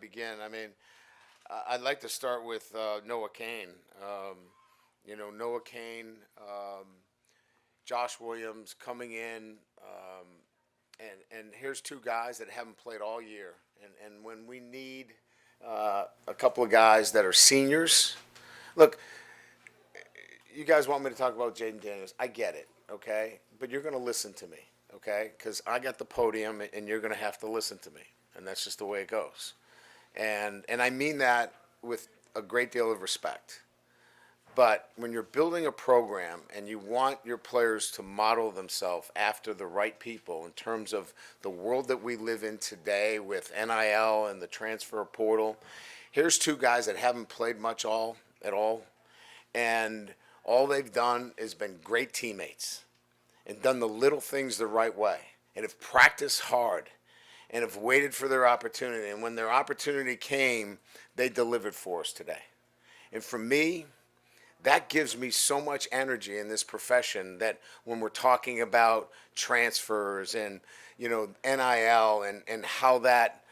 begin. I mean, I'd like to start with Noah Cain. Noah Cain, Josh Williams coming in, and here's two guys that haven't played all year. And when we need a couple of guys that are seniors, look, you guys want me to talk about Jayden Daniels. I get it, okay? But you're going to listen to me, okay? Because I got the podium, and you're going to have to listen to me. And that's just the way it goes. And I mean that with a great deal of respect. But when you're building a program and you want your players to model themselves after the right people in terms of the world that we live in today with NIL and the transfer portal, here's two guys that haven't played much at all, and all they've done is been great teammates and done the little things the right way and have practiced hard and have waited for their opportunity. And when their opportunity came, they delivered for us today. And for me, that gives me so much energy in this profession that when we're talking about transfers and, NIL and how that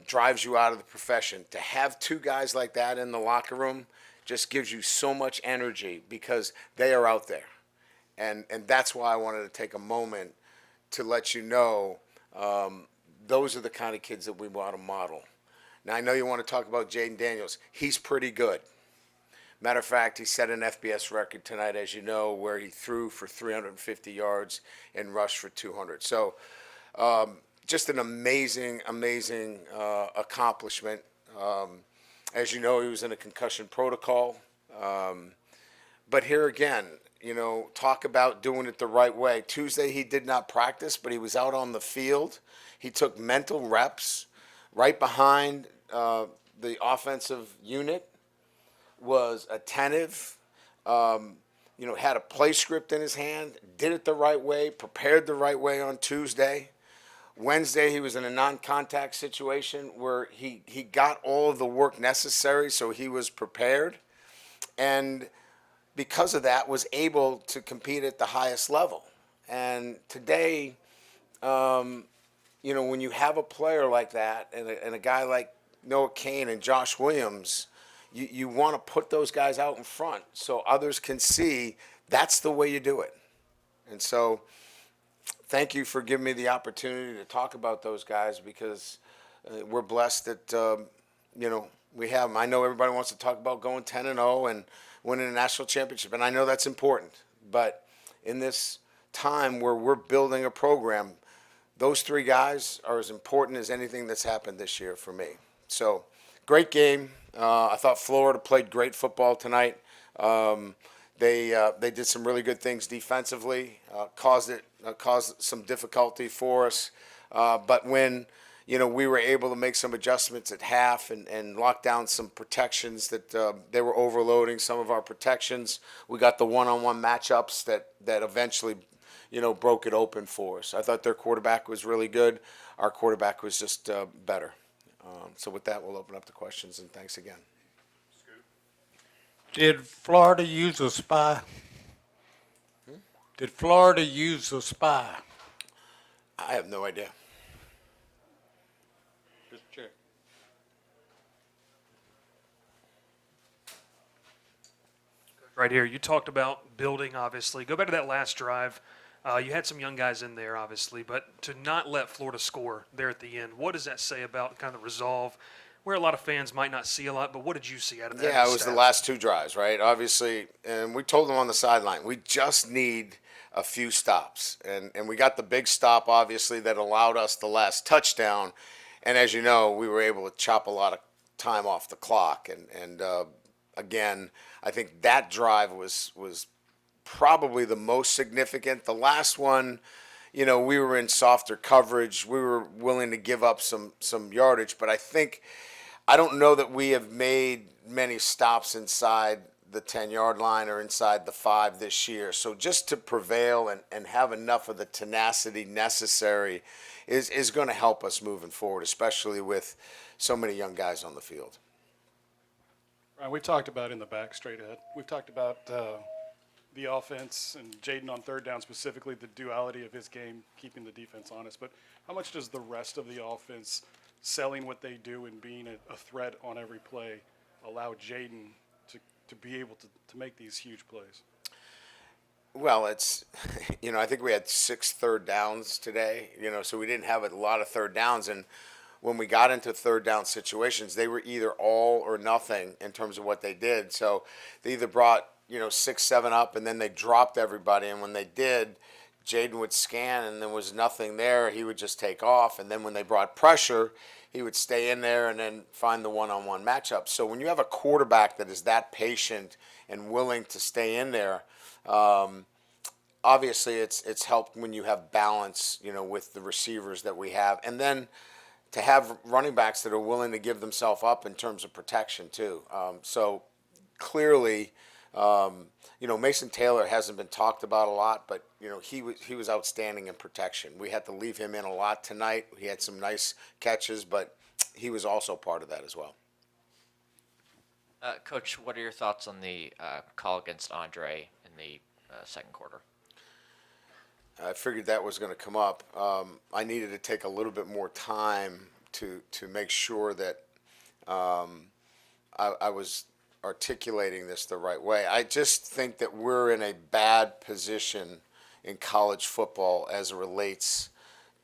drives you out of the profession, to have two guys like that in the locker room just gives you so much energy because they are out there. And that's why I wanted to take a moment to let you know those are the kind of kids that we want to model. Now, I know you want to talk about Jayden Daniels. He's pretty good. Matter of fact, he set an FBS record tonight, as you know, where he threw for 350 yards and rushed for 200. So just an amazing accomplishment. As you know, he was in a concussion protocol. But here again, talk about doing it the right way. Tuesday he did not practice, but he was out on the field. He took mental reps right behind the offensive unit, was attentive, had a play script in his hand, did it the right way, prepared the right way on Tuesday. Wednesday, he was in a non-contact situation where he got all of the work necessary, so he was prepared. And because of that, was able to compete at the highest level. And today, when you have a player like that and a guy like Noah Cain and Josh Williams, you want to put those guys out in front so others can see that's the way you do it. And so thank you for giving me the opportunity to talk about those guys because we're blessed that, we have them. I know everybody wants to talk about going 10-0 and winning a national championship, and I know that's important. But in this time where we're building a program, those three guys are as important as anything that's happened this year for me. So great game. I thought Florida played great football tonight. They did some really good things defensively, caused some difficulty for us. But when we were able to make some adjustments at half and lock down some protections that they were overloading some of our protections, we got the one-on-one matchups that eventually broke it open for us. I thought their quarterback was really good. Our quarterback was just better. So with that, we'll open up the questions, and thanks again. Did Florida use a spy? Did Florida use a spy? I have no idea. Just check. Right here, you talked about building, obviously. Go back to that last drive. You had some young guys in there, obviously, but to not let Florida score there at the end, what does that say about kind of resolve, where a lot of fans might not see a lot, but what did you see out of that? Yeah, it was the last two drives, right? Obviously, and we told them on the sideline, we just need a few stops. And we got the big stop, obviously, that allowed us the last touchdown. And as you know, we were able to chop a lot of time off the clock. And again, I think that drive was probably the most significant. The last one, we were in softer coverage. We were willing to give up some yardage, but I don't know that we have made many stops inside the 10-yard line or inside the 5 this year. So just to prevail and have enough of the tenacity necessary is going to help us moving forward, especially with so many young guys on the field. Ryan, we talked about in the back straight ahead. We've talked about the offense and Jayden on third down, specifically the duality of his game, keeping the defense honest. But how much does the rest of the offense selling what they do and being a threat on every play allow Jayden to be able to make these huge plays? Well, it's, I think we had 6 third downs today, so we didn't have a lot of third downs. And when we got into third down situations, they were either all or nothing in terms of what they did. So they either brought, 6, 7 up, and then they dropped everybody. And when they did, Jayden would scan and there was nothing there. He would just take off. And then when they brought pressure, he would stay in there and then find the one-on-one matchup. So when you have a quarterback that is that patient and willing to stay in there, obviously it's helped when you have balance, with the receivers that we have. And then to have running backs that are willing to give themselves up in terms of protection too. So clearly, Mason Taylor hasn't been talked about a lot, but he was outstanding in protection. We had to leave him in a lot tonight. He had some nice catches, but he was also part of that as well. Coach, what are your thoughts on the call against Andre in the second quarter? I figured that was going to come up. I needed to take a little bit more time to make sure that I was articulating this the right way. I just think that we're in a bad position in college football as it relates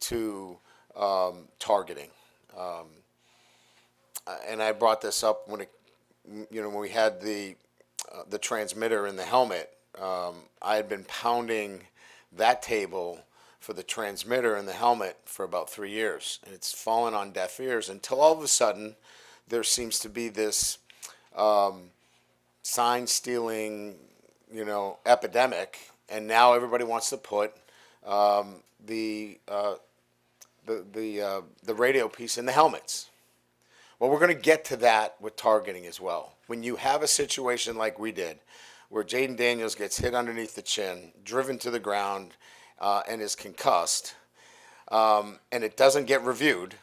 to targeting. And I brought this up when when we had the transmitter in the helmet. I had been pounding that table for the transmitter and the helmet for about 3 years. And it's fallen on deaf ears until all of a sudden there seems to be this sign stealing, epidemic. And now everybody wants to put the radio piece in the helmets. Well, we're going to get to that with targeting as well. When you have a situation like we did, where Jayden Daniels gets hit underneath the chin, driven to the ground, and is concussed, and it doesn't get reviewed,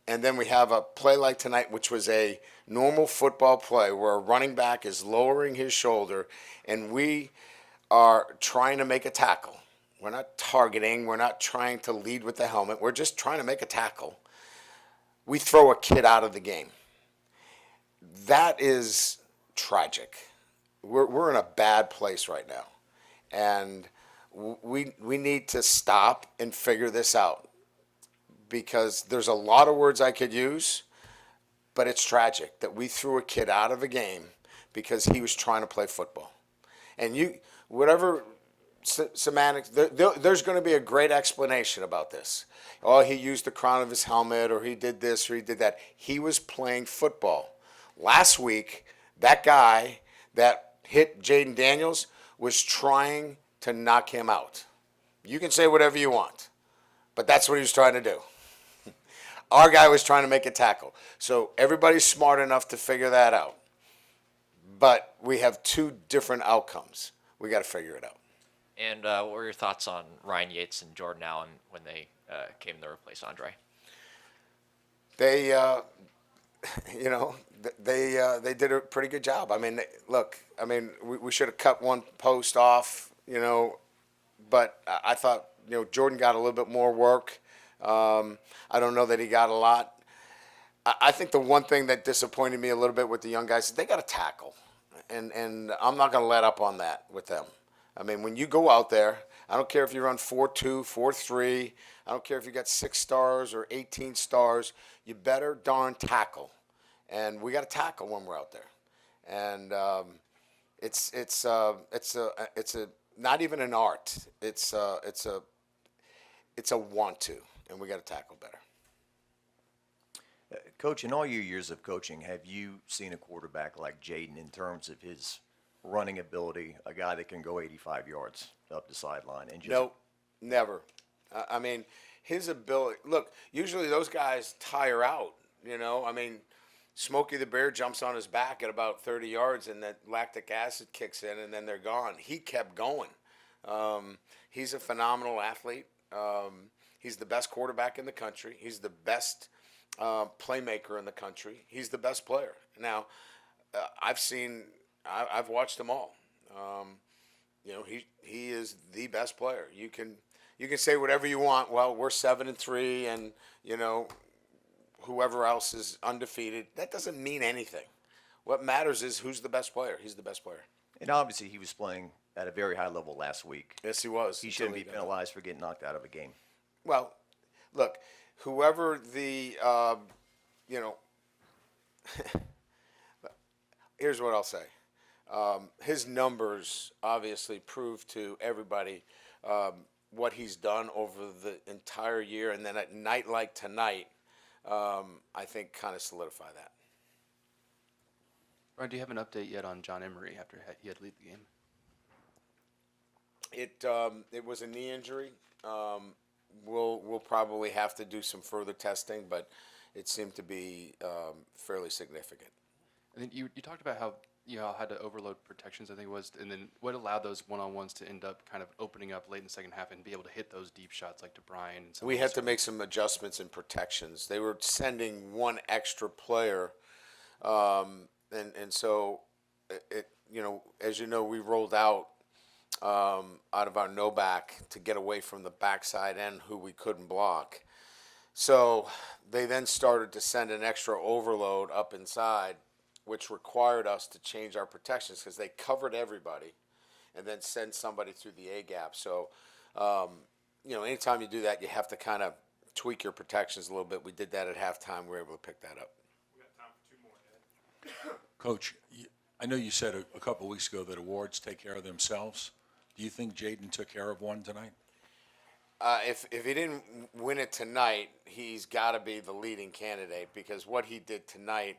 and then we have a play like tonight, which was a normal football play where a running back is lowering his shoulder, and we are trying to make a tackle. We're not targeting. We're not trying to lead with the helmet. We're just trying to make a tackle. We throw a kid out of the game. That is tragic. We're in a bad place right now, and we need to stop and figure this out, because there's a lot of words I could use, but it's tragic that we threw a kid out of a game because he was trying to play football. And whatever semantics, there's going to be a great explanation about this. Oh, he used the crown of his helmet, or he did this, or he did that. He was playing football. Last week, that guy that hit Jayden Daniels was trying to knock him out. You can say whatever you want, but that's what he was trying to do. Our guy was trying to make a tackle. So everybody's smart enough to figure that out. But we have 2 different outcomes. We got to figure it out. And what were your thoughts on Ryan Yates and Jordan Allen when they came to replace Andre? They, they did a pretty good job. I mean, we should have cut one post off, but I thought, Jordan got a little bit more work. I don't know that he got a lot. I think the one thing that disappointed me a little bit with the young guys is they got to tackle. And I'm not going to let up on that with them. I mean, when you go out there, I don't care if you run 4-2, 4-3. I don't care if you got 6 stars or 18 stars. You better darn tackle. And we got to tackle when we're out there. And it's not even an art. It's a want to, and we got to tackle better. Coach, in all your years of coaching, have you seen a quarterback like Jayden in terms of his running ability, a guy that can go 85 yards up the sideline? And just No, never. I mean, his ability. Look, usually those guys tire out. Smokey the Bear jumps on his back at about 30 yards, and that lactic acid kicks in, and then they're gone. He kept going. He's a phenomenal athlete. He's the best quarterback in the country. He's the best playmaker in the country. He's the best player. Now, I've watched them all. He is the best player. You can say whatever you want. Well, we're 7-3, and whoever else is undefeated, that doesn't mean anything. What matters is who's the best player. He's the best player. And obviously, he was playing at a very high level last week. Yes, he was. He until shouldn't be got- penalized for getting knocked out of a game. Well, look, whoever the, you know, here's what I'll say. His numbers obviously prove to everybody what he's done over the entire year, and then at night like tonight, I think kind of solidify that. Ryan, do you have an update yet on John Emery after he had to leave the game? It was a knee injury. We'll probably have to do some further testing, but it seemed to be fairly significant. And then you talked about how you all had to overload protections, I think it was, and then what allowed those one-on-ones to end up kind of opening up late in the second half and be able to hit those deep shots like to Brian? And some We of had those to make some adjustments in protections. They were sending one extra player, and so it as you know, we rolled out of our no back to get away from the backside end who we couldn't block. So they then started to send an extra overload up inside, which required us to change our protections because they covered everybody and then send somebody through the A gap. So, anytime you do that, you have to kind of tweak your protections a little bit. We did that at halftime. We were able to pick that up. Coach, I know you said a couple weeks ago that awards take care of themselves. Do you think Jayden took care of one tonight? If he didn't win it tonight, he's got to be the leading candidate because what he did tonight,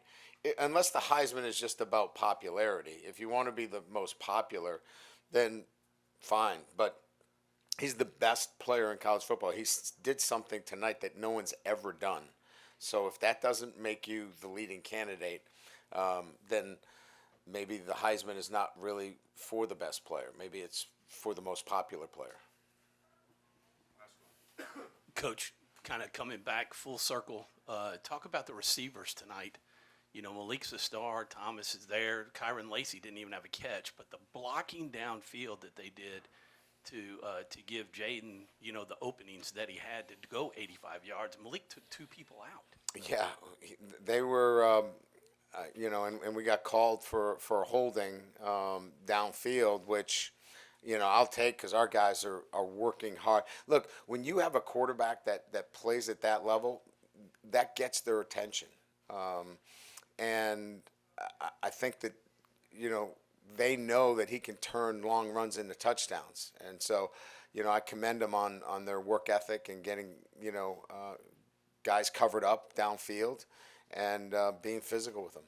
unless the Heisman is just about popularity, if you want to be the most popular, then fine. But he's the best player in college football. He did something tonight that no one's ever done. So if that doesn't make you the leading candidate, then maybe the Heisman is not really for the best player. Maybe it's for the most popular player. Coach, kind of coming back full circle, talk about the receivers tonight. You know, Malik's a star, Thomas is there, Kyron Lacey didn't even have a catch, but the blocking downfield that they did to give Jayden, the openings that he had to go 85 yards, Malik took two people out. Yeah, they were, and we got called for a holding downfield, which, I'll take because our guys are working hard. Look, when you have a quarterback that plays at that level, that gets their attention. And I think that, they know that he can turn long runs into touchdowns. And so, I commend them on their work ethic and getting, guys covered up downfield and being physical with them.